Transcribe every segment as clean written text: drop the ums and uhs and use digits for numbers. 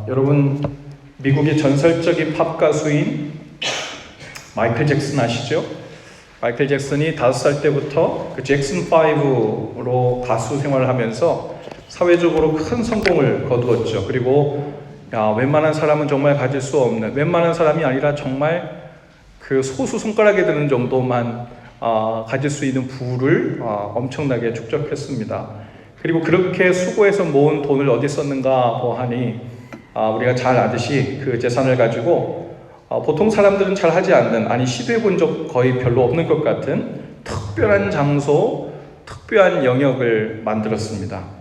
여러분 미국의 전설적인 팝 가수인 마이클 잭슨 아시죠? 마이클 잭슨이 5살 때부터 그 잭슨 5로 가수 생활을 하면서 사회적으로 큰 성공을 거두었죠. 그리고 웬만한 사람은 정말 가질 수 없는, 웬만한 사람이 아니라 정말 그 소수 손가락에 드는 정도만 가질 수 있는 부를 엄청나게 축적했습니다. 그리고 그렇게 수고해서 모은 돈을 어디 썼는가 보하니 우리가 잘 아듯이 그 재산을 가지고 보통 사람들은 잘 하지 않는, 아니 시도해 본 적 거의 별로 없는 것 같은 특별한 장소, 특별한 영역을 만들었습니다.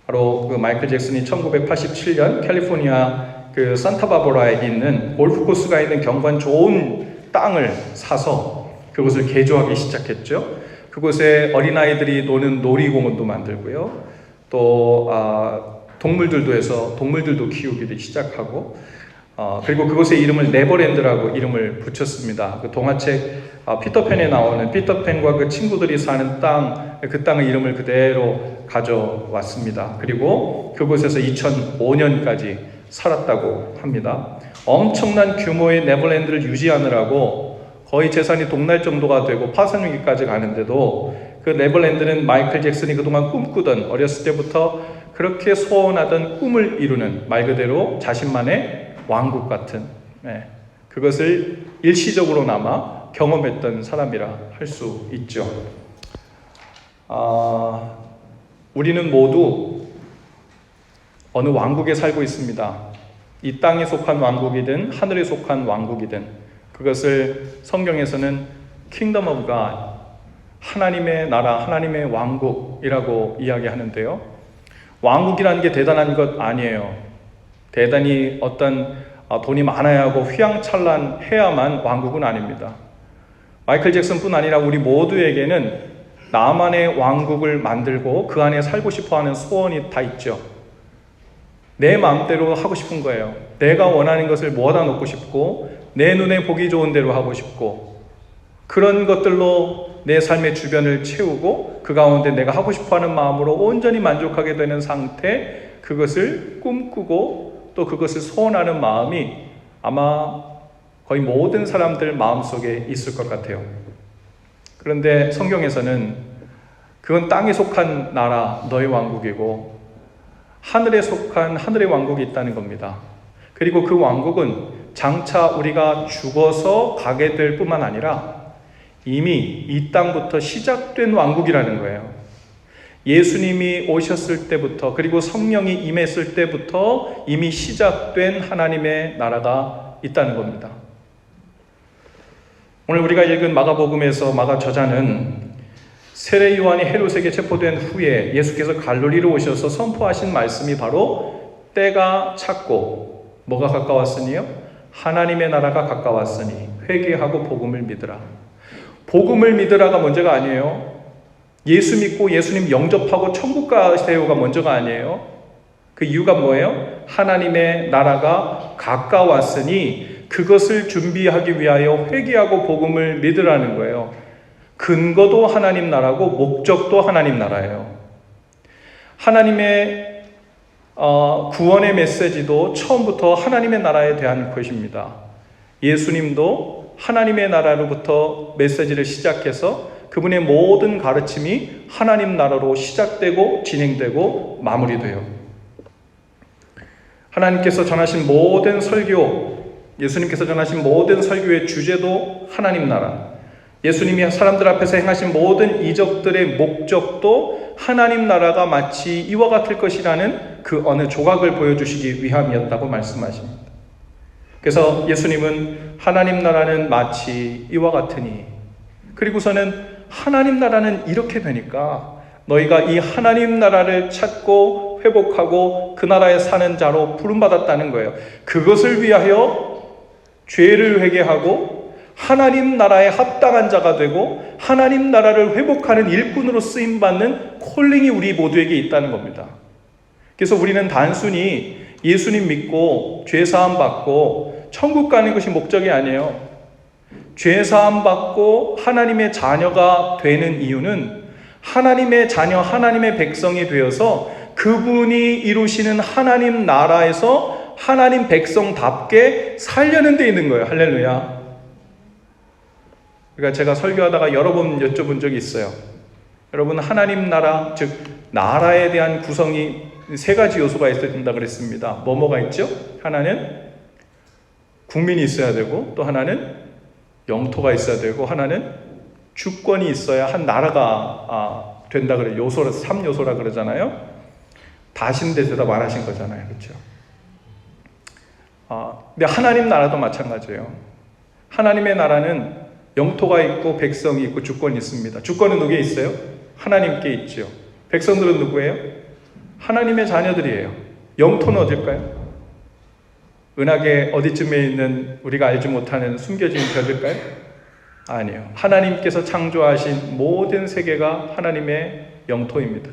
바로 그 마이클 잭슨이 1987년 캘리포니아 그 산타바바라에 있는 골프 코스가 있는 경관 좋은 땅을 사서 그곳을 개조하기 시작했죠. 그곳에 어린아이들이 노는 놀이공원도 만들고요. 또 동물들도 해서 동물들도 키우기도 시작하고 그리고 그곳의 이름을 네버랜드라고 이름을 붙였습니다. 그 동화책 피터팬에 나오는 피터팬과 그 친구들이 사는 땅, 그 땅의 이름을 그대로 가져왔습니다. 그리고 그곳에서 2005년까지 살았다고 합니다. 엄청난 규모의 네버랜드를 유지하느라고 거의 재산이 동날 정도가 되고 파산위기까지 가는데도 그 네버랜드는 마이클 잭슨이 그동안 꿈꾸던, 어렸을 때부터 그렇게 소원하던 꿈을 이루는 말 그대로 자신만의 왕국 같은, 그것을 일시적으로나마 경험했던 사람이라 할 수 있죠. 우리는 모두 어느 왕국에 살고 있습니다. 이 땅에 속한 왕국이든 하늘에 속한 왕국이든 그것을 성경에서는 Kingdom of God, 하나님의 나라, 하나님의 왕국이라고 이야기하는데요. 왕국이라는 게 대단한 것 아니에요. 대단히 어떤 돈이 많아야 하고 휘황찬란해야만 왕국은 아닙니다. 마이클 잭슨뿐 아니라 우리 모두에게는 나만의 왕국을 만들고 그 안에 살고 싶어하는 소원이 다 있죠. 내 마음대로 하고 싶은 거예요. 내가 원하는 것을 모아다 놓고 싶고 내 눈에 보기 좋은 대로 하고 싶고 그런 것들로 내 삶의 주변을 채우고 그 가운데 내가 하고 싶어하는 마음으로 온전히 만족하게 되는 상태, 그것을 꿈꾸고 또 그것을 소원하는 마음이 아마 거의 모든 사람들 마음속에 있을 것 같아요. 그런데 성경에서는 그건 땅에 속한 나라, 너의 왕국이고 하늘에 속한 하늘의 왕국이 있다는 겁니다. 그리고 그 왕국은 장차 우리가 죽어서 가게 될 뿐만 아니라 이미 이 땅부터 시작된 왕국이라는 거예요. 예수님이 오셨을 때부터 그리고 성령이 임했을 때부터 이미 시작된 하나님의 나라가 있다는 겁니다. 오늘 우리가 읽은 마가복음에서 마가 저자는 세례 요한이 헤롯에게 체포된 후에 예수께서 갈릴리로 오셔서 선포하신 말씀이 바로 때가 찼고 뭐가 가까웠으니요? 하나님의 나라가 가까웠으니 회개하고 복음을 믿으라. 복음을 믿으라가 먼저가 아니에요. 예수 믿고 예수님 영접하고 천국 가세요가 먼저가 아니에요. 그 이유가 뭐예요? 하나님의 나라가 가까웠으니 그것을 준비하기 위하여 회개하고 복음을 믿으라는 거예요. 근거도 하나님 나라고 목적도 하나님 나라예요. 하나님의 구원의 메시지도 처음부터 하나님의 나라에 대한 것입니다. 예수님도 하나님의 나라로부터 메시지를 시작해서 그분의 모든 가르침이 하나님 나라로 시작되고 진행되고 마무리돼요. 하나님께서 전하신 모든 설교, 예수님께서 전하신 모든 설교의 주제도 하나님 나라, 예수님이 사람들 앞에서 행하신 모든 이적들의 목적도 하나님 나라가 마치 이와 같을 것이라는 그 어느 조각을 보여주시기 위함이었다고 말씀하십니다. 그래서 예수님은 하나님 나라는 마치 이와 같으니, 그리고서는 하나님 나라는 이렇게 되니까 너희가 이 하나님 나라를 찾고 회복하고 그 나라에 사는 자로 부름받았다는 거예요. 그것을 위하여 죄를 회개하고 하나님 나라에 합당한 자가 되고 하나님 나라를 회복하는 일꾼으로 쓰임받는 콜링이 우리 모두에게 있다는 겁니다. 그래서 우리는 단순히 예수님 믿고 죄사함 받고 천국 가는 것이 목적이 아니에요. 죄사함 받고 하나님의 자녀가 되는 이유는 하나님의 자녀, 하나님의 백성이 되어서 그분이 이루시는 하나님 나라에서 하나님 백성답게 살려는 데 있는 거예요. 할렐루야. 그러니까 제가 설교하다가 여러 번 여쭤본 적이 있어요. 여러분, 하나님 나라, 즉 나라에 대한 구성이 세 가지 요소가 있어야 된다 그랬습니다. 뭐가 있죠? 하나는 국민이 있어야 되고, 또 하나는 영토가 있어야 되고, 하나는 주권이 있어야 한 나라가 된다 그래요. 요소를 3요소라 그러잖아요. 다 하신 데 대답 안 하신 거잖아요. 그렇죠? 근데 하나님 나라도 마찬가지예요. 하나님의 나라는 영토가 있고 백성이 있고 주권이 있습니다. 주권은 누구에 있어요? 하나님께 있죠. 백성들은 누구예요? 하나님의 자녀들이에요. 영토는 어딜까요? 은하계 어디쯤에 있는 우리가 알지 못하는 숨겨진 별일까요? 아니요. 하나님께서 창조하신 모든 세계가 하나님의 영토입니다.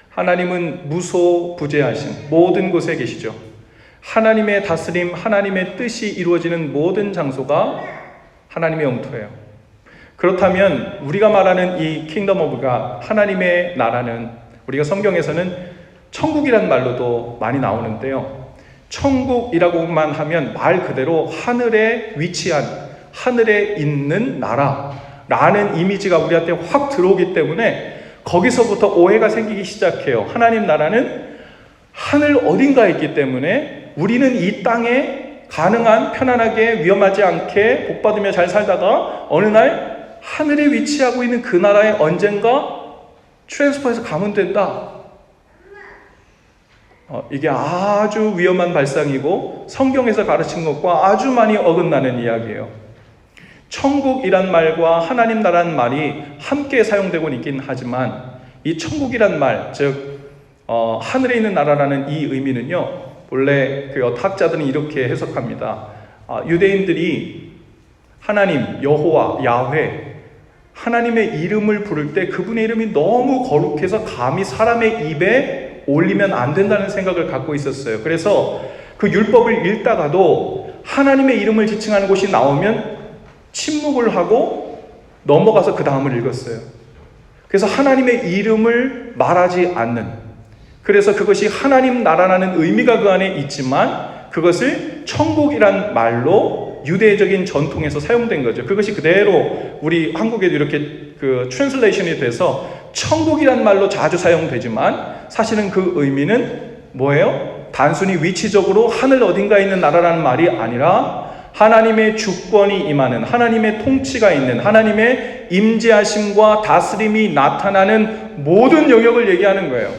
하나님은 무소부재하신 모든 곳에 계시죠. 하나님의 다스림, 하나님의 뜻이 이루어지는 모든 장소가 하나님의 영토예요. 그렇다면 우리가 말하는 이 킹덤 오브 갓, 하나님의 나라는 우리가 성경에서는 천국이란 말로도 많이 나오는데요. 천국이라고만 하면 말 그대로 하늘에 위치한, 하늘에 있는 나라라는 이미지가 우리한테 확 들어오기 때문에 거기서부터 오해가 생기기 시작해요. 하나님 나라는 하늘 어딘가에 있기 때문에 우리는 이 땅에 가능한 편안하게 위험하지 않게 복받으며 잘 살다가 어느 날 하늘에 위치하고 있는 그 나라에 언젠가 트랜스퍼해서 가면 된다. 이게 아주 위험한 발상이고 성경에서 가르친 것과 아주 많이 어긋나는 이야기예요. 천국이란 말과 하나님 나라는 말이 함께 사용되고 있긴 하지만 이 천국이란 말, 즉 하늘에 있는 나라라는 이 의미는요, 원래 그 학자들은 이렇게 해석합니다. 유대인들이 하나님, 여호와, 야훼, 하나님의 이름을 부를 때 그분의 이름이 너무 거룩해서 감히 사람의 입에 올리면 안 된다는 생각을 갖고 있었어요. 그래서 그 율법을 읽다가도 하나님의 이름을 지칭하는 곳이 나오면 침묵을 하고 넘어가서 그 다음을 읽었어요. 그래서 하나님의 이름을 말하지 않는, 그래서 그것이 하나님 나라라는 의미가 그 안에 있지만 그것을 천국이란 말로 유대적인 전통에서 사용된 거죠. 그것이 그대로 우리 한국에도 이렇게 그 트랜슬레이션이 돼서 천국이란 말로 자주 사용되지만 사실은 그 의미는 뭐예요? 단순히 위치적으로 하늘 어딘가에 있는 나라라는 말이 아니라 하나님의 주권이 임하는, 하나님의 통치가 있는, 하나님의 임재하심과 다스림이 나타나는 모든 영역을 얘기하는 거예요.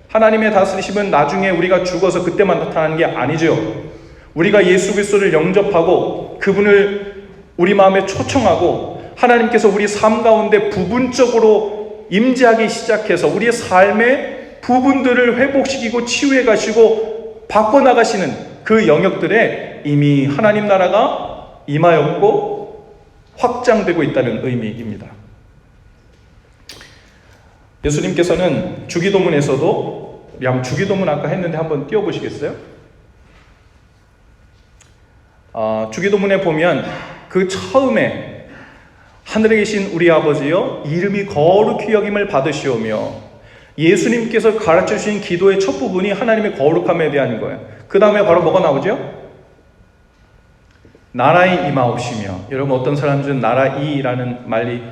하나님의 다스리심은 나중에 우리가 죽어서 그때만 나타나는 게 아니죠. 우리가 예수 그리스도를 영접하고 그분을 우리 마음에 초청하고 하나님께서 우리 삶 가운데 부분적으로 임재하기 시작해서 우리의 삶의 부분들을 회복시키고 치유해 가시고 바꿔나가시는 그 영역들에 이미 하나님 나라가 임하였고 확장되고 있다는 의미입니다. 예수님께서는 주기도문에서도, 주기도문 아까 했는데 한번 띄워보시겠어요? 주기도문에 보면 그 처음에 하늘에 계신 우리 아버지여 이름이 거룩히 여김을 받으시오며, 예수님께서 가르쳐 주신 기도의 첫 부분이 하나님의 거룩함에 대한 거예요. 그 다음에 바로 뭐가 나오죠? 나라의 임하옵시며. 여러분, 어떤 사람들은 나라이라는 말이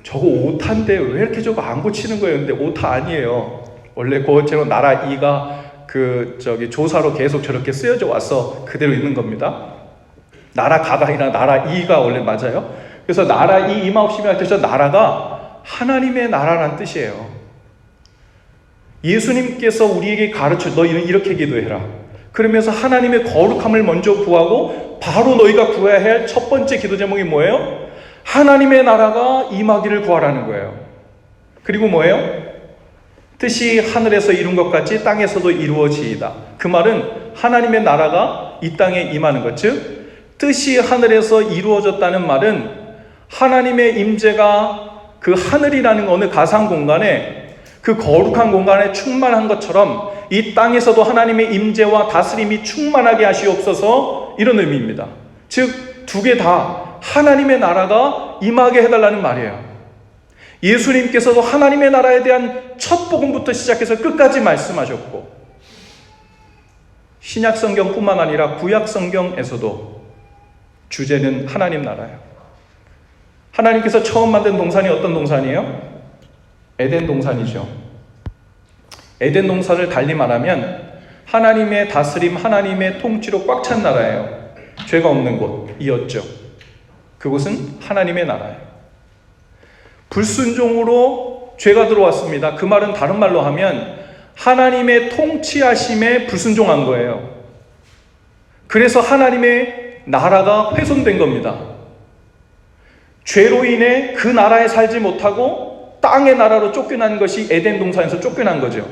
저거 오타인데 왜 이렇게 저거 안 고치는 거예요? 근데 오타 아니에요. 원래 그것처럼 나라이가 조사로 계속 저렇게 쓰여져 와서 그대로 있는 겁니다. 나라가가 아니라 나라이가 원래 맞아요. 그래서 나라이 임하옵시며 할 때 나라가 하나님의 나라라는 뜻이에요. 예수님께서 우리에게 가르쳐, 너 이렇게 기도해라. 그러면서 하나님의 거룩함을 먼저 구하고 바로 너희가 구해야 할 첫 번째 기도 제목이 뭐예요? 하나님의 나라가 임하기를 구하라는 거예요. 그리고 뭐예요? 뜻이 하늘에서 이룬 것 같이 땅에서도 이루어지이다. 그 말은 하나님의 나라가 이 땅에 임하는 것, 즉 뜻이 하늘에서 이루어졌다는 말은 하나님의 임재가 그 하늘이라는 어느 가상 공간에, 그 거룩한 공간에 충만한 것처럼 이 땅에서도 하나님의 임재와 다스림이 충만하게 하시옵소서, 이런 의미입니다. 즉 두 개 다 하나님의 나라가 임하게 해달라는 말이에요. 예수님께서도 하나님의 나라에 대한 첫 복음부터 시작해서 끝까지 말씀하셨고, 신약 성경뿐만 아니라 구약 성경에서도 주제는 하나님 나라예요. 하나님께서 처음 만든 동산이 어떤 동산이에요? 에덴 동산이죠. 에덴 동산을 달리 말하면 하나님의 다스림, 하나님의 통치로 꽉 찬 나라예요. 죄가 없는 곳이었죠. 그곳은 하나님의 나라예요. 불순종으로 죄가 들어왔습니다. 그 말은 다른 말로 하면 하나님의 통치하심에 불순종한 거예요. 그래서 하나님의 나라가 훼손된 겁니다. 죄로 인해 그 나라에 살지 못하고 땅의 나라로 쫓겨난 것이 에덴 동산에서 쫓겨난 거죠.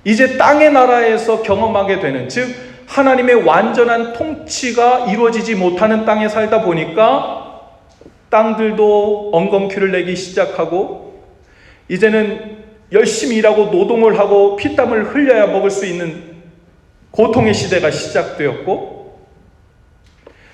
이제 땅의 나라에서 경험하게 되는, 즉 하나님의 완전한 통치가 이루어지지 못하는 땅에 살다 보니까 땅들도 엉겅퀴를 내기 시작하고 이제는 열심히 일하고 노동을 하고 피땀을 흘려야 먹을 수 있는 고통의 시대가 시작되었고,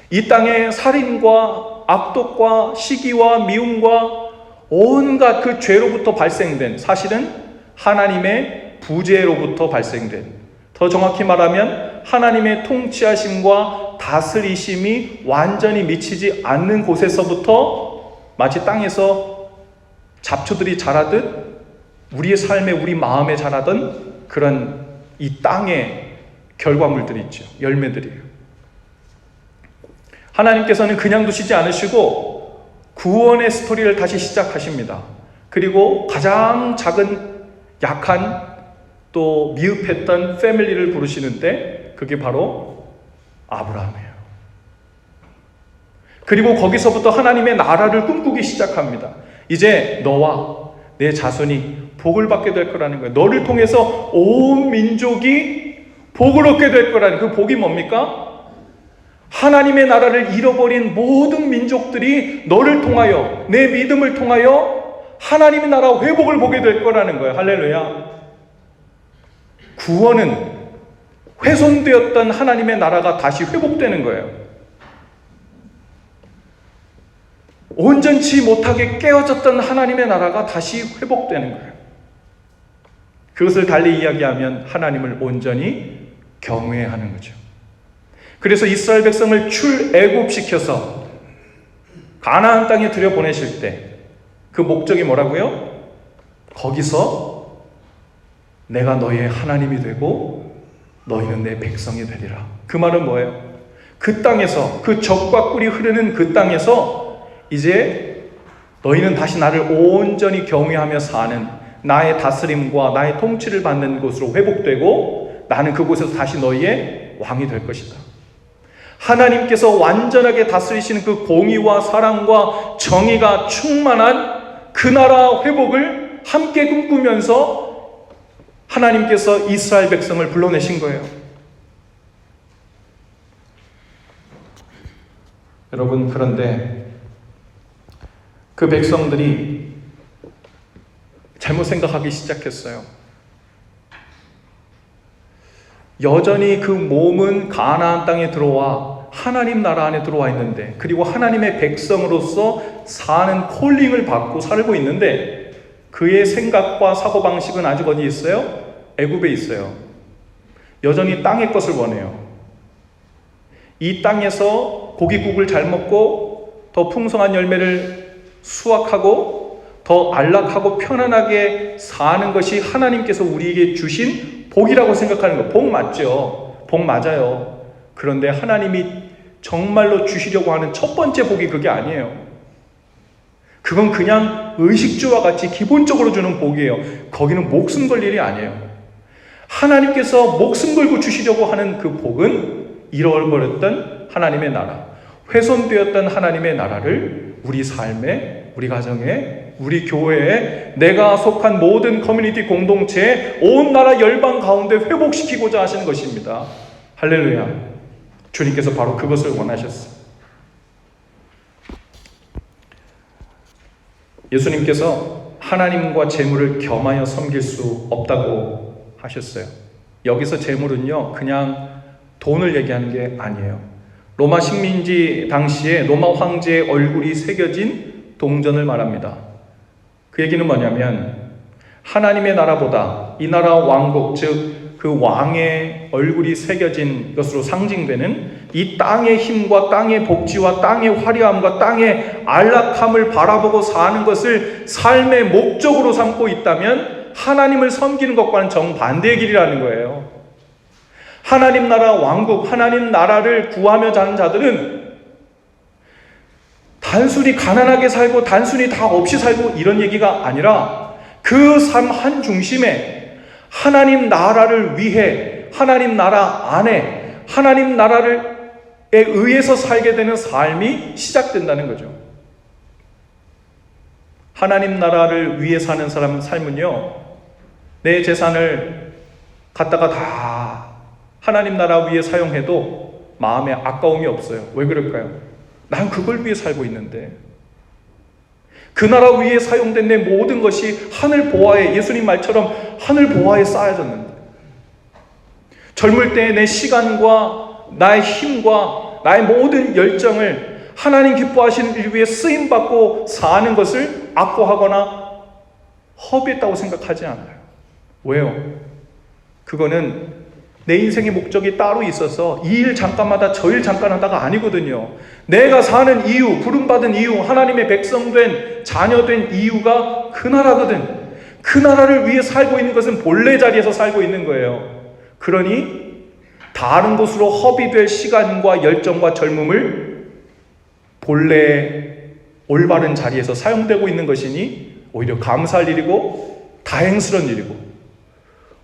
이 땅에 살인과 악독과 시기와 미움과 온갖 그 죄로부터 발생된, 사실은 하나님의 부재로부터 발생된, 더 정확히 말하면 하나님의 통치하심과 다스리심이 완전히 미치지 않는 곳에서부터 마치 땅에서 잡초들이 자라듯 우리의 삶에, 우리 마음에 자라던 그런 이 땅의 결과물들이 있죠. 열매들이에요. 하나님께서는 그냥 두시지 않으시고 구원의 스토리를 다시 시작하십니다. 그리고 가장 작은, 약한, 또 미흡했던 패밀리를 부르시는데 그게 바로 아브라함이에요. 그리고 거기서부터 하나님의 나라를 꿈꾸기 시작합니다. 이제 너와 내 자손이 복을 받게 될 거라는 거예요. 너를 통해서 온 민족이 복을 얻게 될 거라는, 그 복이 뭡니까? 하나님의 나라를 잃어버린 모든 민족들이 너를 통하여, 내 믿음을 통하여 하나님의 나라 회복을 보게 될 거라는 거예요. 할렐루야. 구원은 훼손되었던 하나님의 나라가 다시 회복되는 거예요. 온전치 못하게 깨어졌던 하나님의 나라가 다시 회복되는 거예요. 그것을 달리 이야기하면 하나님을 온전히 경외하는 거죠. 그래서 이스라엘 백성을 출애굽시켜서 가나안 땅에 들여보내실 때 그 목적이 뭐라고요? 거기서 내가 너희의 하나님이 되고 너희는 내 백성이 되리라. 그 말은 뭐예요? 그 땅에서, 그 젖과 꿀이 흐르는 그 땅에서 이제 너희는 다시 나를 온전히 경외하며 사는, 나의 다스림과 나의 통치를 받는 곳으로 회복되고 나는 그곳에서 다시 너희의 왕이 될 것이다. 하나님께서 완전하게 다스리시는 그 공의와 사랑과 정의가 충만한 그 나라 회복을 함께 꿈꾸면서 하나님께서 이스라엘 백성을 불러내신 거예요. 여러분, 그런데 그 백성들이 잘못 생각하기 시작했어요. 여전히 그 몸은 가나안 땅에 들어와 하나님 나라 안에 들어와 있는데, 그리고 하나님의 백성으로서 사는 콜링을 받고 살고 있는데 그의 생각과 사고방식은 아직 어디 있어요? 애굽에 있어요. 여전히 땅의 것을 원해요. 이 땅에서 고기국을 잘 먹고 더 풍성한 열매를 수확하고 더 안락하고 편안하게 사는 것이 하나님께서 우리에게 주신 복이라고 생각하는 거. 복 맞죠? 복 맞아요. 그런데 하나님이 정말로 주시려고 하는 첫 번째 복이 그게 아니에요. 그건 그냥 의식주와 같이 기본적으로 주는 복이에요. 거기는 목숨 걸 일이 아니에요. 하나님께서 목숨 걸고 주시려고 하는 그 복은 잃어버렸던 하나님의 나라, 훼손되었던 하나님의 나라를 우리 삶에, 우리 가정에, 우리 교회에, 내가 속한 모든 커뮤니티 공동체에, 온 나라 열방 가운데 회복시키고자 하시는 것입니다. 할렐루야. 주님께서 바로 그것을 원하셨어요. 예수님께서 하나님과 재물을 겸하여 섬길 수 없다고 하셨어요. 여기서 재물은요, 그냥 돈을 얘기하는 게 아니에요. 로마 식민지 당시에 로마 황제의 얼굴이 새겨진 동전을 말합니다. 그 얘기는 뭐냐면 하나님의 나라보다, 이 나라 왕국, 즉 그 왕의 얼굴이 새겨진 것으로 상징되는 이 땅의 힘과 땅의 복지와 땅의 화려함과 땅의 안락함을 바라보고 사는 것을 삶의 목적으로 삼고 있다면 하나님을 섬기는 것과는 정반대의 길이라는 거예요. 하나님 나라 왕국, 하나님 나라를 구하며 사는 자들은 단순히 가난하게 살고 단순히 다 없이 살고 이런 얘기가 아니라 그 삶 한 중심에 하나님 나라를 위해 하나님 나라 안에 하나님 나라에 의해서 살게 되는 삶이 시작된다는 거죠. 하나님 나라를 위해 사는 사람 삶은요, 내 재산을 갖다가 다 하나님 나라 위해 사용해도 마음에 아까움이 없어요. 왜 그럴까요? 난 그걸 위해 살고 있는데, 그 나라 위에 사용된 내 모든 것이 하늘 보화에, 예수님 말처럼 하늘 보화에 쌓여졌는데, 젊을 때 내 시간과 나의 힘과 나의 모든 열정을 하나님 기뻐하시는 일 위해 쓰임받고 사는 것을 악고하거나 허비했다고 생각하지 않아요. 왜요? 그거는 내 인생의 목적이 따로 있어서 이 일 잠깐마다 저 일 잠깐 하다가 아니거든요. 내가 사는 이유, 부름받은 이유, 하나님의 백성된 자녀된 이유가 그 나라거든. 그 나라를 위해 살고 있는 것은 본래 자리에서 살고 있는 거예요. 그러니 다른 곳으로 허비될 시간과 열정과 젊음을 본래 올바른 자리에서 사용되고 있는 것이니 오히려 감사할 일이고 다행스러운 일이고,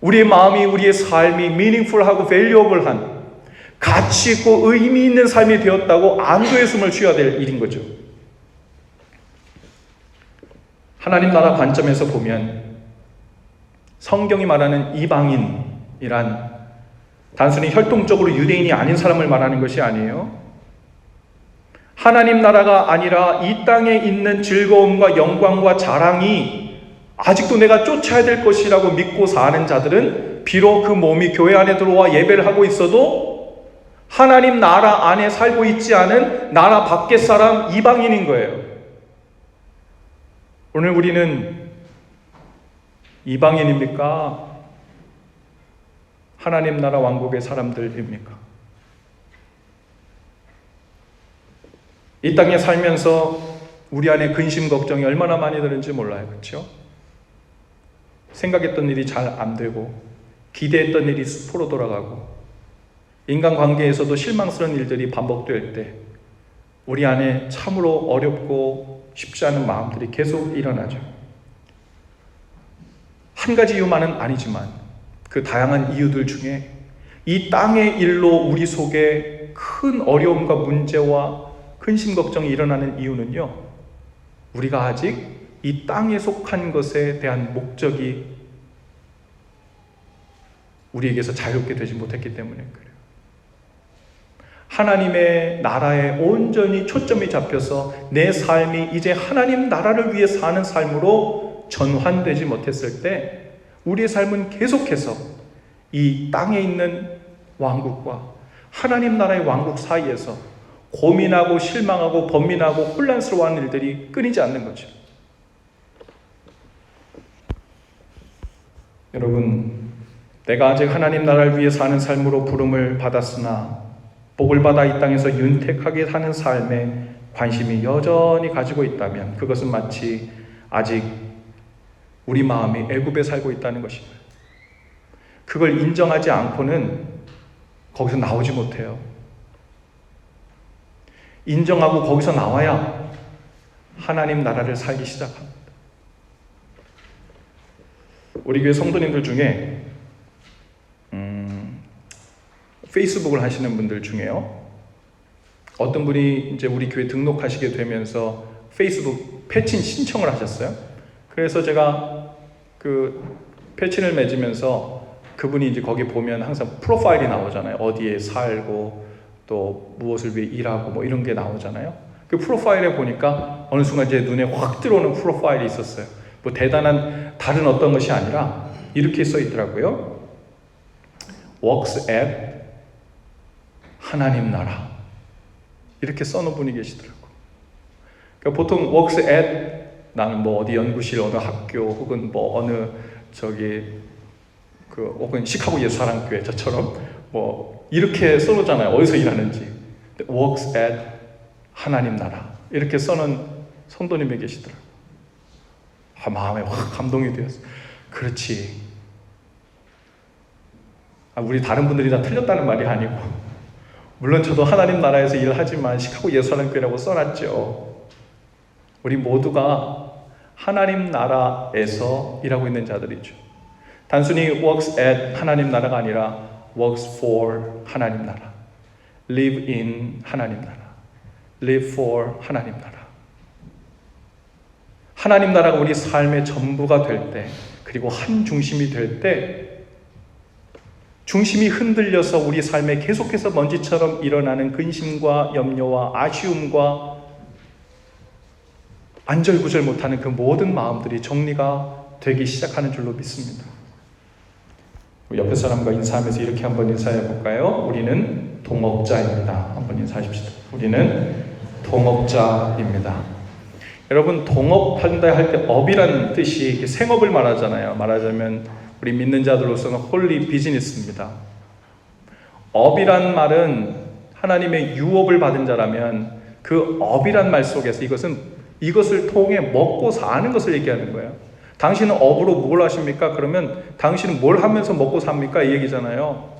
우리의 마음이, 우리의 삶이 meaningful하고 valuable한, 가치 있고 의미 있는 삶이 되었다고 안도의 숨을 쉬어야 될 일인 거죠. 하나님 나라 관점에서 보면 성경이 말하는 이방인이란 단순히 혈통적으로 유대인이 아닌 사람을 말하는 것이 아니에요. 하나님 나라가 아니라 이 땅에 있는 즐거움과 영광과 자랑이 아직도 내가 쫓아야 될 것이라고 믿고 사는 자들은 비록 그 몸이 교회 안에 들어와 예배를 하고 있어도 하나님 나라 안에 살고 있지 않은 나라 밖의 사람, 이방인인 거예요. 오늘 우리는 이방인입니까? 하나님 나라 왕국의 사람들입니까? 이 땅에 살면서 우리 안에 근심 걱정이 얼마나 많이 드는지 몰라요. 그렇죠? 생각했던 일이 잘 안 되고 기대했던 일이 수포로 돌아가고 인간관계에서도 실망스러운 일들이 반복될 때 우리 안에 참으로 어렵고 쉽지 않은 마음들이 계속 일어나죠. 한 가지 이유만은 아니지만 그 다양한 이유들 중에 이 땅의 일로 우리 속에 큰 어려움과 문제와 근심 걱정이 일어나는 이유는요, 우리가 아직 이 땅에 속한 것에 대한 목적이 우리에게서 자유롭게 되지 못했기 때문에 그래요. 하나님의 나라에 온전히 초점이 잡혀서 내 삶이 이제 하나님 나라를 위해 사는 삶으로 전환되지 못했을 때 우리의 삶은 계속해서 이 땅에 있는 왕국과 하나님 나라의 왕국 사이에서 고민하고 실망하고 번민하고 혼란스러워하는 일들이 끊이지 않는 거죠. 여러분, 내가 아직 하나님 나라를 위해 사는 삶으로 부름을 받았으나 복을 받아 이 땅에서 윤택하게 사는 삶에 관심이 여전히 가지고 있다면 그것은 마치 아직 우리 마음이 애굽에 살고 있다는 것입니다. 그걸 인정하지 않고는 거기서 나오지 못해요. 인정하고 거기서 나와야 하나님 나라를 살기 시작합니다. 우리 교회 성도님들 중에 페이스북을 하시는 분들 중에요, 어떤 분이 이제 우리 교회 등록하시게 되면서 페이스북 패친 신청을 하셨어요. 그래서 제가 그 패친을 맺으면서 그분이 이제 거기 보면 항상 프로파일이 나오잖아요. 어디에 살고 또 무엇을 위해 일하고 뭐 이런 게 나오잖아요. 그 프로파일에 보니까 어느 순간 제 눈에 확 들어오는 프로파일이 있었어요. 뭐 대단한 다른 어떤 것이 아니라 이렇게 써 있더라고요. Works at 하나님 나라, 이렇게 써놓은 분이 계시더라고요. 그러니까 보통 works at, 나는 뭐 어디 연구실, 어느 학교, 혹은 뭐 어느 혹은 시카고 예수사랑교회 저처럼 뭐 이렇게 써놓잖아요. 어디서 일하는지. works at 하나님 나라 이렇게 써놓은 성도님이 계시더라고요. 마음에 확 감동이 되었어요. 그렇지. 우리 다른 분들이 다 틀렸다는 말이 아니고, 물론 저도 하나님 나라에서 일을 하지만 시카고 예수사랑교회라고 써놨죠. 우리 모두가 하나님 나라에서 일하고 있는 자들이죠. 단순히 works at 하나님 나라가 아니라 works for 하나님 나라, live in 하나님 나라, live for 하나님 나라. 하나님 나라가 우리 삶의 전부가 될 때, 그리고 한 중심이 될 때, 중심이 흔들려서 우리 삶에 계속해서 먼지처럼 일어나는 근심과 염려와 아쉬움과 안절부절 못하는 그 모든 마음들이 정리가 되기 시작하는 줄로 믿습니다. 옆에 사람과 인사하면서 이렇게 한번 인사해 볼까요? 우리는 동업자입니다. 한번 인사하십시다. 우리는 동업자입니다. 여러분, 동업한다 할 때 업이라는 뜻이 생업을 말하잖아요. 말하자면 우리 믿는 자들로서는 홀리 비즈니스입니다. 업이란 말은 하나님의 유업을 받은 자라면 그 업이란 말 속에서 이것을 통해 먹고 사는 것을 얘기하는 거예요. 당신은 업으로 뭘 하십니까? 그러면 당신은 뭘 하면서 먹고 삽니까? 이 얘기잖아요.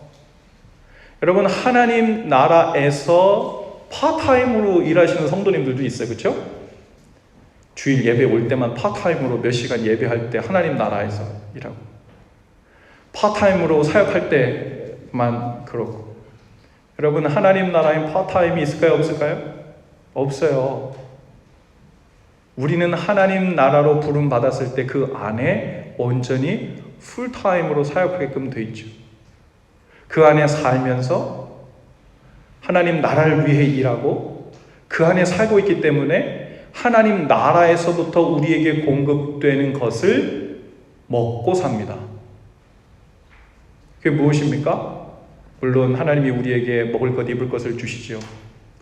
여러분, 하나님 나라에서 파타임으로 일하시는 성도님들도 있어요. 그렇죠? 주일 예배 올 때만 파타임으로 몇 시간 예배할 때 하나님 나라에서 일하고, 파타임으로 사역할 때만 그렇고. 여러분, 하나님 나라인 파타임이 있을까요? 없을까요? 없어요. 우리는 하나님 나라로 부름 받았을 때 그 안에 온전히 풀타임으로 사역하게끔 돼 있죠. 그 안에 살면서 하나님 나라를 위해 일하고 그 안에 살고 있기 때문에 하나님 나라에서부터 우리에게 공급되는 것을 먹고 삽니다. 그게 무엇입니까? 물론 하나님이 우리에게 먹을 것, 입을 것을 주시죠.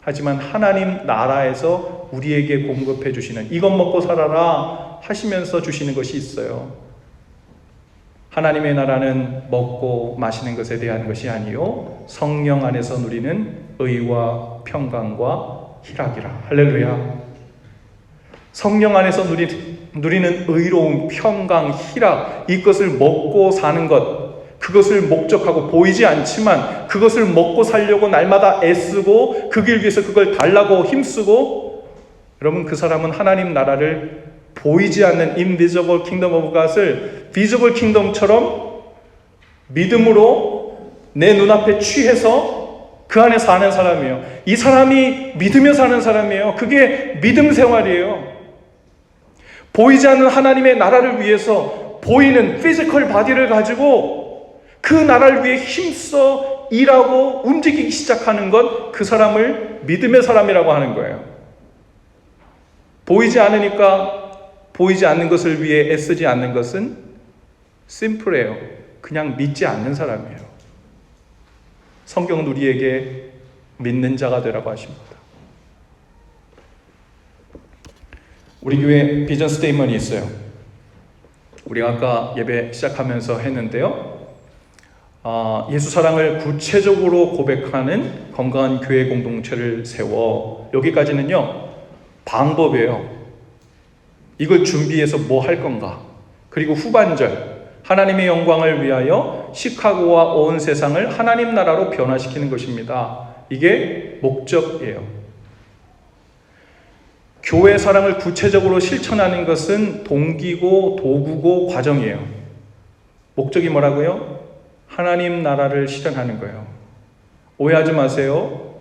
하지만 하나님 나라에서 우리에게 공급해 주시는, 이것 먹고 살아라 하시면서 주시는 것이 있어요. 하나님의 나라는 먹고 마시는 것에 대한 것이 아니요 성령 안에서 누리는 의와 평강과 희락이라. 할렐루야. 성령 안에서 누리는 의로움, 평강, 희락, 이것을 먹고 사는 것, 그것을 목적하고 보이지 않지만 그것을 먹고 살려고 날마다 애쓰고 그 길 위해서 그걸 달라고 힘쓰고, 여러분, 그 사람은 하나님 나라를 보이지 않는 invisible kingdom of God을 visible kingdom처럼 믿음으로 내 눈앞에 취해서 그 안에 사는 사람이에요. 이 사람이 믿으며 사는 사람이에요. 그게 믿음 생활이에요. 보이지 않는 하나님의 나라를 위해서 보이는 피지컬 바디를 가지고 그 나라를 위해 힘써 일하고 움직이기 시작하는 것, 그 사람을 믿음의 사람이라고 하는 거예요. 보이지 않으니까 보이지 않는 것을 위해 애쓰지 않는 것은 심플해요. 그냥 믿지 않는 사람이에요. 성경은 우리에게 믿는 자가 되라고 하십니다. 우리 교회 비전 스테이트먼이 있어요. 우리가 아까 예배 시작하면서 했는데요. 예수 사랑을 구체적으로 고백하는 건강한 교회 공동체를 세워. 여기까지는요, 방법이에요. 이걸 준비해서 뭐 할 건가. 그리고 후반절, 하나님의 영광을 위하여 시카고와 온 세상을 하나님 나라로 변화시키는 것입니다. 이게 목적이에요. 교회 사랑을 구체적으로 실천하는 것은 동기고 도구고 과정이에요. 목적이 뭐라고요? 하나님 나라를 실현하는 거예요. 오해하지 마세요.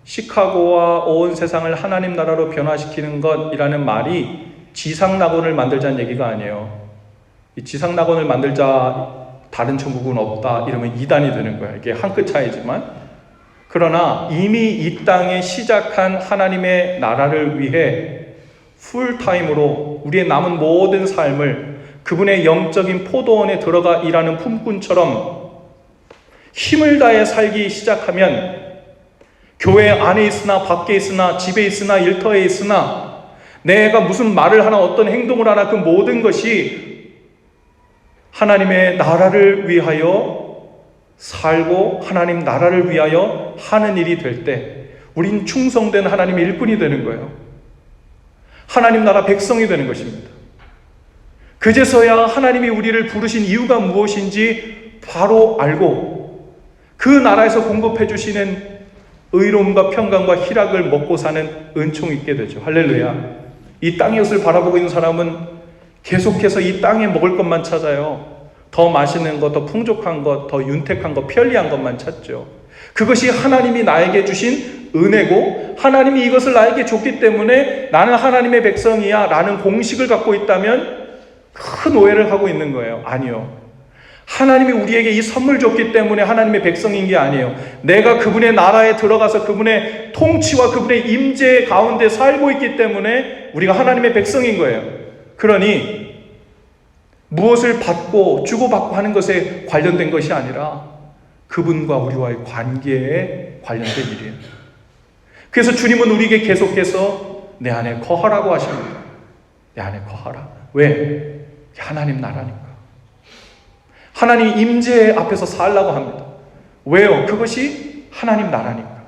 시카고와 온 세상을 하나님 나라로 변화시키는 것이라는 말이 지상낙원을 만들자는 얘기가 아니에요. 이 지상낙원을 만들자, 다른 천국은 없다 이러면 이단이 되는 거예요. 이게 한 끗 차이지만, 그러나 이미 이 땅에 시작한 하나님의 나라를 위해 풀타임으로 우리의 남은 모든 삶을 그분의 영적인 포도원에 들어가 일하는 품꾼처럼 힘을 다해 살기 시작하면, 교회 안에 있으나 밖에 있으나 집에 있으나 일터에 있으나 내가 무슨 말을 하나 어떤 행동을 하나 그 모든 것이 하나님의 나라를 위하여 살고 하나님 나라를 위하여 하는 일이 될 때 우린 충성된 하나님의 일꾼이 되는 거예요. 하나님 나라 백성이 되는 것입니다. 그제서야 하나님이 우리를 부르신 이유가 무엇인지 바로 알고 그 나라에서 공급해 주시는 의로움과 평강과 희락을 먹고 사는 은총이 있게 되죠. 할렐루야. 이 땅의 것을 바라보고 있는 사람은 계속해서 이 땅에 먹을 것만 찾아요. 더 맛있는 것, 더 풍족한 것, 더 윤택한 것, 편리한 것만 찾죠. 그것이 하나님이 나에게 주신 은혜고 하나님이 이것을 나에게 줬기 때문에 나는 하나님의 백성이야 라는 공식을 갖고 있다면 큰 오해를 하고 있는 거예요. 아니요. 하나님이 우리에게 이 선물 줬기 때문에 하나님의 백성인 게 아니에요. 내가 그분의 나라에 들어가서 그분의 통치와 그분의 임재 가운데 살고 있기 때문에 우리가 하나님의 백성인 거예요. 그러니 무엇을 받고 주고받고 하는 것에 관련된 것이 아니라 그분과 우리와의 관계에 관련된 일이에요. 그래서 주님은 우리에게 계속해서 내 안에 거하라고 하십니다. 내 안에 거하라. 왜? 하나님 나라니까. 하나님 임재 앞에서 살라고 합니다. 왜요? 그것이 하나님 나라니까.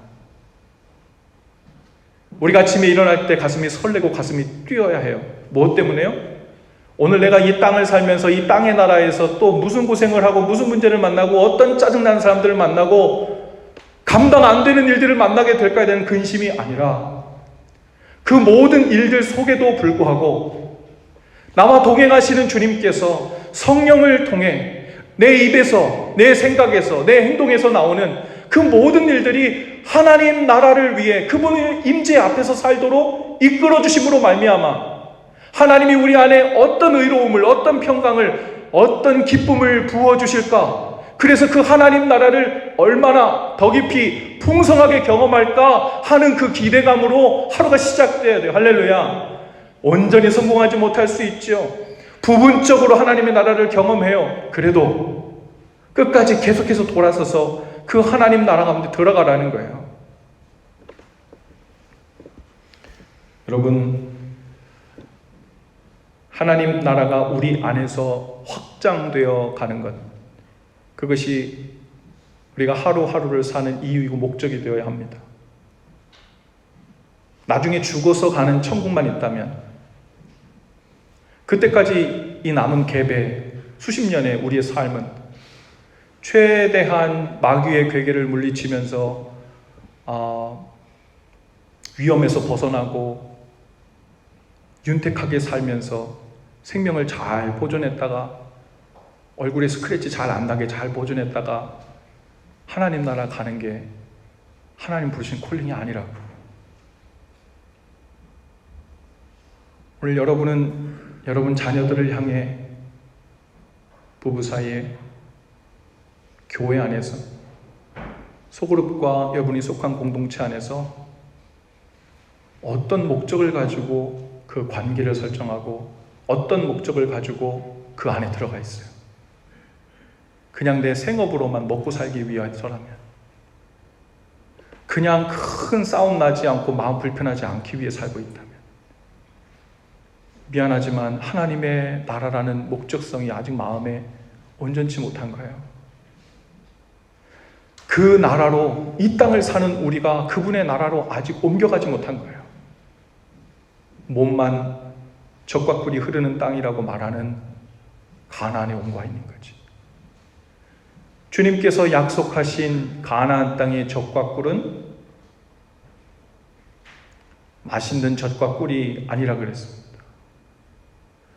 우리가 아침에 일어날 때 가슴이 설레고 가슴이 뛰어야 해요. 무엇 때문에요? 오늘 내가 이 땅을 살면서 이 땅의 나라에서 또 무슨 고생을 하고 무슨 문제를 만나고 어떤 짜증나는 사람들을 만나고 감당 안 되는 일들을 만나게 될까에 대한 근심이 아니라 그 모든 일들 속에도 불구하고 나와 동행하시는 주님께서 성령을 통해 내 입에서, 내 생각에서, 내 행동에서 나오는 그 모든 일들이 하나님 나라를 위해 그분의 임재 앞에서 살도록 이끌어 주심으로 말미암아 하나님이 우리 안에 어떤 의로움을, 어떤 평강을, 어떤 기쁨을 부어주실까? 그래서 그 하나님 나라를 얼마나 더 깊이 풍성하게 경험할까 하는 그 기대감으로 하루가 시작돼야 돼요. 할렐루야. 온전히 성공하지 못할 수 있죠. 부분적으로 하나님의 나라를 경험해요. 그래도 끝까지 계속해서 돌아서서 그 하나님 나라 가운데 들어가라는 거예요. 여러분, 하나님 나라가 우리 안에서 확장되어 가는 것, 그것이 우리가 하루하루를 사는 이유이고 목적이 되어야 합니다. 나중에 죽어서 가는 천국만 있다면 그때까지 이 남은 갭에 수십 년의 우리의 삶은 최대한 마귀의 괴계를 물리치면서 위험에서 벗어나고 윤택하게 살면서 생명을 잘 보존했다가 얼굴에 스크래치 잘 안 나게 잘 보존했다가 하나님 나라 가는 게 하나님 부르신 콜링이 아니라고. 오늘 여러분은 여러분 자녀들을 향해 부부 사이에 교회 안에서 소그룹과 여러분이 속한 공동체 안에서 어떤 목적을 가지고 그 관계를 설정하고 어떤 목적을 가지고 그 안에 들어가 있어요. 그냥 내 생업으로만 먹고 살기 위해서라면, 그냥 큰 싸움 나지 않고 마음 불편하지 않기 위해 살고 있다면, 미안하지만 하나님의 나라라는 목적성이 아직 마음에 온전치 못한 거예요. 그 나라로, 이 땅을 사는 우리가 그분의 나라로 아직 옮겨가지 못한 거예요. 몸만 젖과 꿀이 흐르는 땅이라고 말하는 가나안에 온 거 있는 거지. 주님께서 약속하신 가나안 땅의 젖과 꿀은 맛있는 젖과 꿀이 아니라 그랬습니다.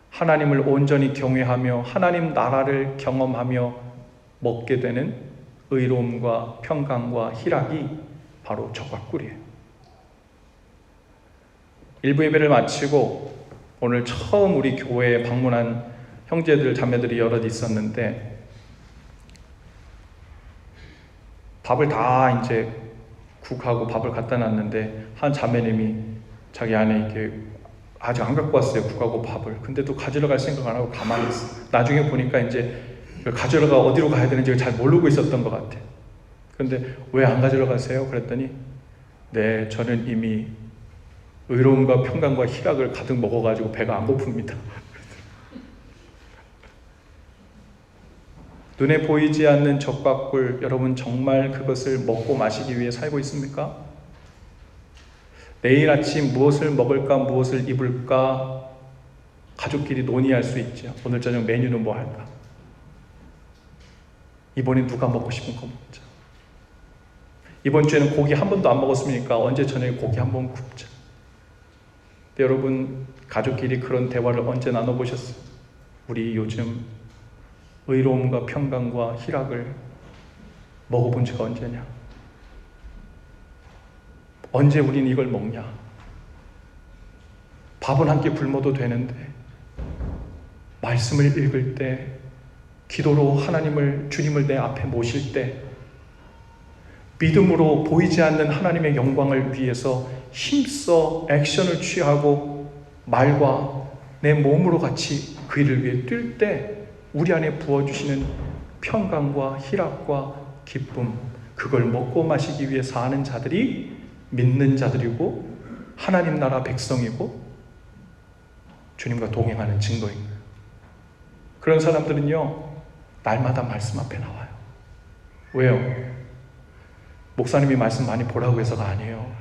하나님을 온전히 경외하며 하나님 나라를 경험하며 먹게 되는 의로움과 평강과 희락이 바로 젖과 꿀이에요. 일부 예배를 마치고 오늘 처음 우리 교회에 방문한 형제들 자매들이 여럿 있었는데, 밥을 다 이제 국하고 밥을 갖다 놨는데 한 자매님이 자기 안에 이렇게 아직 안 갖고 왔어요, 국하고 밥을. 근데 또 가지러 갈 생각 안 하고 가만히 있어. 나중에 보니까 이제 가지러 가 어디로 가야 되는지 잘 모르고 있었던 것 같아. 그런데 왜 안 가지러 가세요? 그랬더니 네, 저는 이미 의로움과 평강과 희락을 가득 먹어가지고 배가 안 고픕니다. 눈에 보이지 않는 적과 꿀, 여러분 정말 그것을 먹고 마시기 위해 살고 있습니까? 내일 아침 무엇을 먹을까, 무엇을 입을까 가족끼리 논의할 수 있죠. 오늘 저녁 메뉴는 뭐 할까? 이번에 누가 먹고 싶은 거 먹자. 이번 주에는 고기 한 번도 안 먹었습니까? 언제 저녁에 고기 한 번 굽자. 근데 여러분 가족끼리 그런 대화를 언제 나눠보셨어요? 우리 요즘 의로움과 평강과 희락을 먹어본 지가 언제냐? 언제 우린 이걸 먹냐? 밥은 한 끼 굶어도 되는데 말씀을 읽을 때, 기도로 주님을 내 앞에 모실 때, 믿음으로 보이지 않는 하나님의 영광을 위해서 힘써 액션을 취하고 말과 내 몸으로 같이 그 일을 위해 뛸 때 우리 안에 부어주시는 평강과 희락과 기쁨, 그걸 먹고 마시기 위해 사는 자들이 믿는 자들이고 하나님 나라 백성이고 주님과 동행하는 증거인 거예요. 그런 사람들은요, 날마다 말씀 앞에 나와요. 왜요? 목사님이 말씀 많이 보라고 해서가 아니에요.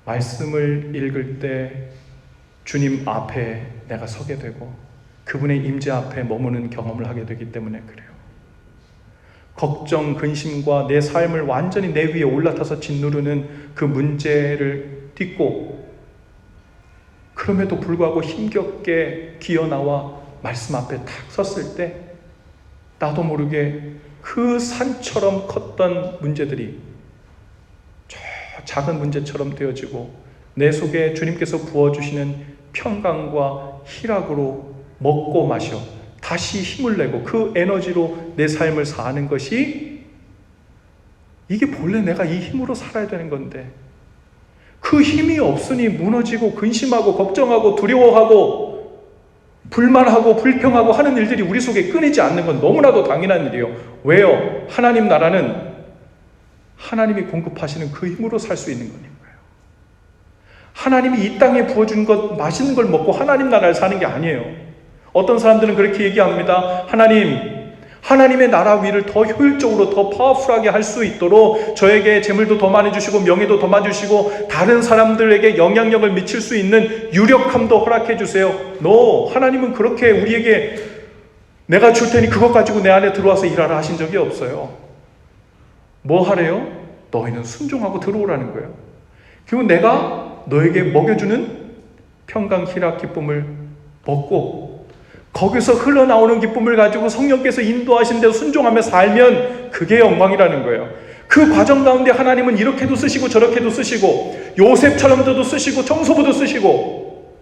말씀을 읽을 때 주님 앞에 내가 서게 되고 그분의 임재 앞에 머무는 경험을 하게 되기 때문에 그래요. 걱정, 근심과 내 삶을 완전히 내 위에 올라타서 짓누르는 그 문제를 딛고 그럼에도 불구하고 힘겹게 기어나와 말씀 앞에 탁 섰을 때 나도 모르게 그 산처럼 컸던 문제들이 저 작은 문제처럼 되어지고 내 속에 주님께서 부어주시는 평강과 희락으로 먹고 마셔 다시 힘을 내고 그 에너지로 내 삶을 사는 것이, 이게 본래 내가 이 힘으로 살아야 되는 건데 그 힘이 없으니 무너지고 근심하고 걱정하고 두려워하고 불만하고 불평하고 하는 일들이 우리 속에 끊이지 않는 건 너무나도 당연한 일이에요. 왜요? 하나님 나라는 하나님이 공급하시는 그 힘으로 살 수 있는 거니까요. 하나님이 이 땅에 부어준 것, 맛있는 걸 먹고 하나님 나라를 사는 게 아니에요. 어떤 사람들은 그렇게 얘기합니다. 하나님의 나라 위를 더 효율적으로, 더 파워풀하게 할 수 있도록 저에게 재물도 더 많이 주시고 명예도 더 많이 주시고 다른 사람들에게 영향력을 미칠 수 있는 유력함도 허락해 주세요. No, 하나님은 그렇게 우리에게 내가 줄 테니 그것 가지고 내 안에 들어와서 일하라 하신 적이 없어요. 뭐 하래요? 너희는 순종하고 들어오라는 거예요. 그리고 내가 너에게 먹여주는 평강, 희락, 기쁨을 먹고 거기서 흘러나오는 기쁨을 가지고 성령께서 인도하신 대로 순종하며 살면 그게 영광이라는 거예요. 그 과정 가운데 하나님은 이렇게도 쓰시고 저렇게도 쓰시고 요셉처럼도 쓰시고 청소부도 쓰시고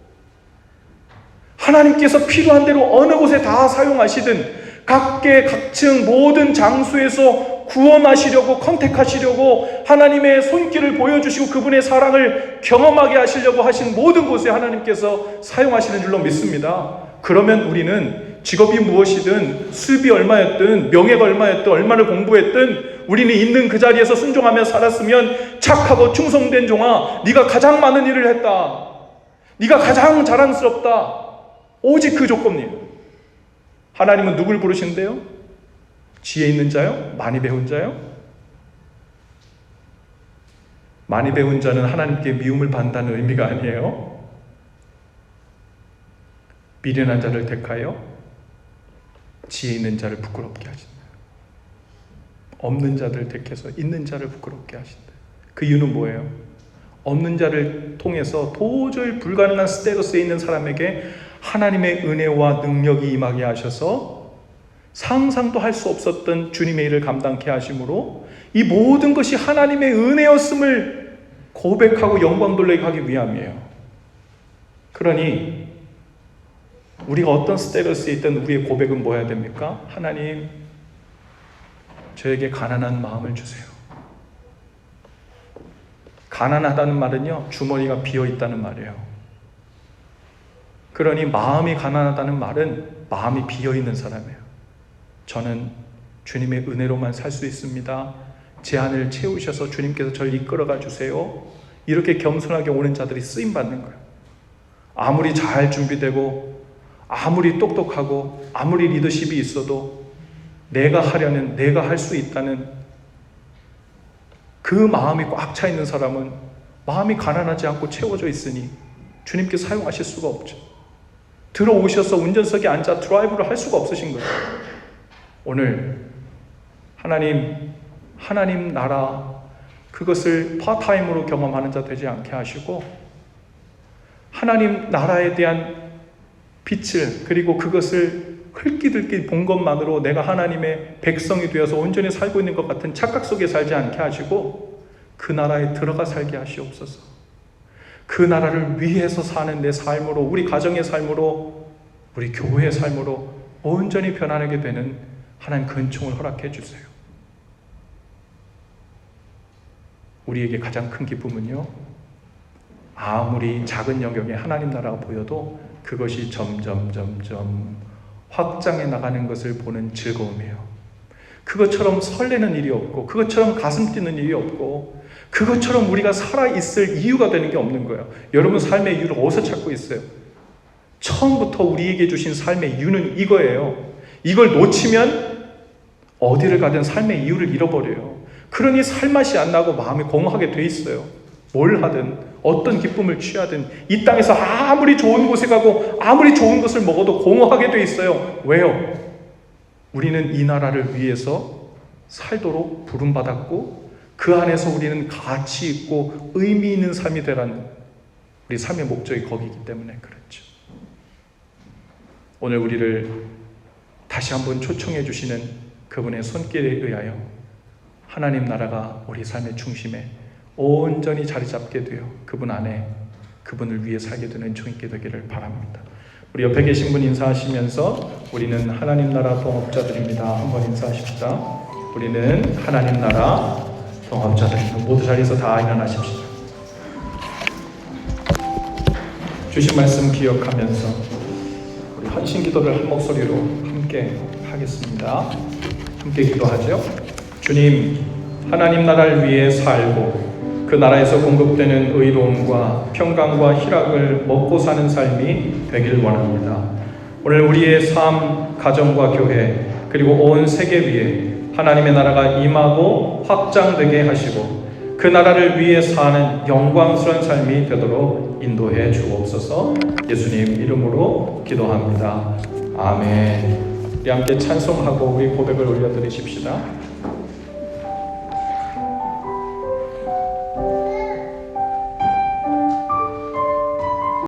하나님께서 필요한 대로 어느 곳에 다 사용하시든 각계 각층 모든 장소에서 구원하시려고 컨택하시려고 하나님의 손길을 보여주시고 그분의 사랑을 경험하게 하시려고 하신 모든 곳에 하나님께서 사용하시는 줄로 믿습니다. 그러면 우리는 직업이 무엇이든 수입이 얼마였든 명예가 얼마였든 얼마를 공부했든 우리는 있는 그 자리에서 순종하며 살았으면 착하고 충성된 종아, 네가 가장 많은 일을 했다. 네가 가장 자랑스럽다. 오직 그 조건이에요. 하나님은 누굴 부르신대요? 지혜 있는 자요? 많이 배운 자요? 많이 배운 자는 하나님께 미움을 받는다는 의미가 아니에요. 미련한 자를 택하여 지혜 있는 자를 부끄럽게 하신다. 없는 자를 택해서 있는 자를 부끄럽게 하신다. 그 이유는 뭐예요? 없는 자를 통해서 도저히 불가능한 스테이터스에 있는 사람에게 하나님의 은혜와 능력이 임하게 하셔서 상상도 할 수 없었던 주님의 일을 감당케 하심으로 이 모든 것이 하나님의 은혜였음을 고백하고 영광 돌리게 하기 위함이에요. 그러니 우리가 어떤 스테이터스에 있든 우리의 고백은 뭐 해야 됩니까? 하나님, 저에게 가난한 마음을 주세요. 가난하다는 말은요, 주머니가 비어있다는 말이에요. 그러니 마음이 가난하다는 말은 마음이 비어있는 사람이에요. 저는 주님의 은혜로만 살 수 있습니다. 제 안을 채우셔서 주님께서 저를 이끌어가 주세요. 이렇게 겸손하게 오는 자들이 쓰임받는 거예요. 아무리 잘 준비되고 아무리 똑똑하고 아무리 리더십이 있어도 내가 하려는, 내가 할 수 있다는 그 마음이 꽉 차 있는 사람은 마음이 가난하지 않고 채워져 있으니 주님께 사용하실 수가 없죠. 들어오셔서 운전석에 앉아 드라이브를 할 수가 없으신 거예요. 오늘 하나님 나라, 그것을 파타임으로 경험하는 자 되지 않게 하시고 하나님 나라에 대한 빛을, 그리고 그것을 흘끼들끼 본 것만으로 내가 하나님의 백성이 되어서 온전히 살고 있는 것 같은 착각 속에 살지 않게 하시고 그 나라에 들어가 살게 하시옵소서. 그 나라를 위해서 사는 내 삶으로, 우리 가정의 삶으로, 우리 교회의 삶으로 온전히 변화하게 되는 하나님 그 은총을 허락해 주세요. 우리에게 가장 큰 기쁨은요, 아무리 작은 영역에 하나님 나라가 보여도 그것이 점점 확장해 나가는 것을 보는 즐거움이에요. 그것처럼 설레는 일이 없고, 그것처럼 가슴 뛰는 일이 없고, 그것처럼 우리가 살아있을 이유가 되는 게 없는 거예요. 여러분 삶의 이유를 어디서 찾고 있어요? 처음부터 우리에게 주신 삶의 이유는 이거예요. 이걸 놓치면 어디를 가든 삶의 이유를 잃어버려요. 그러니 살맛이 안 나고 마음이 공허하게 돼 있어요. 뭘 하든 어떤 기쁨을 취하든 이 땅에서 아무리 좋은 곳에 가고 아무리 좋은 것을 먹어도 공허하게 돼 있어요. 왜요? 우리는 이 나라를 위해서 살도록 부름받았고 그 안에서 우리는 가치 있고 의미 있는 삶이 되라는 우리 삶의 목적이 거기이기 때문에 그렇죠. 오늘 우리를 다시 한번 초청해 주시는 그분의 손길에 의하여 하나님 나라가 우리 삶의 중심에 온전히 자리 잡게 되어 그분 안에 그분을 위해 살게 되는 종 있게 되기를 바랍니다. 우리 옆에 계신 분 인사하시면서 우리는 하나님 나라 동업자들입니다. 한번 인사하십시다. 우리는 하나님 나라 동업자들입니다. 모두 자리에서 다 일어나십시다. 주신 말씀 기억하면서 우리 헌신 기도를 한 목소리로 함께 하겠습니다. 함께 기도하죠. 주님, 하나님 나라를 위해 살고 그 나라에서 공급되는 의로움과 평강과 희락을 먹고 사는 삶이 되길 원합니다. 오늘 우리의 삶, 가정과 교회, 그리고 온 세계 위에 하나님의 나라가 임하고 확장되게 하시고 그 나라를 위해 사는 영광스러운 삶이 되도록 인도해 주옵소서. 예수님 이름으로 기도합니다. 아멘. 우리 함께 찬송하고 우리 고백을 올려드리십시다.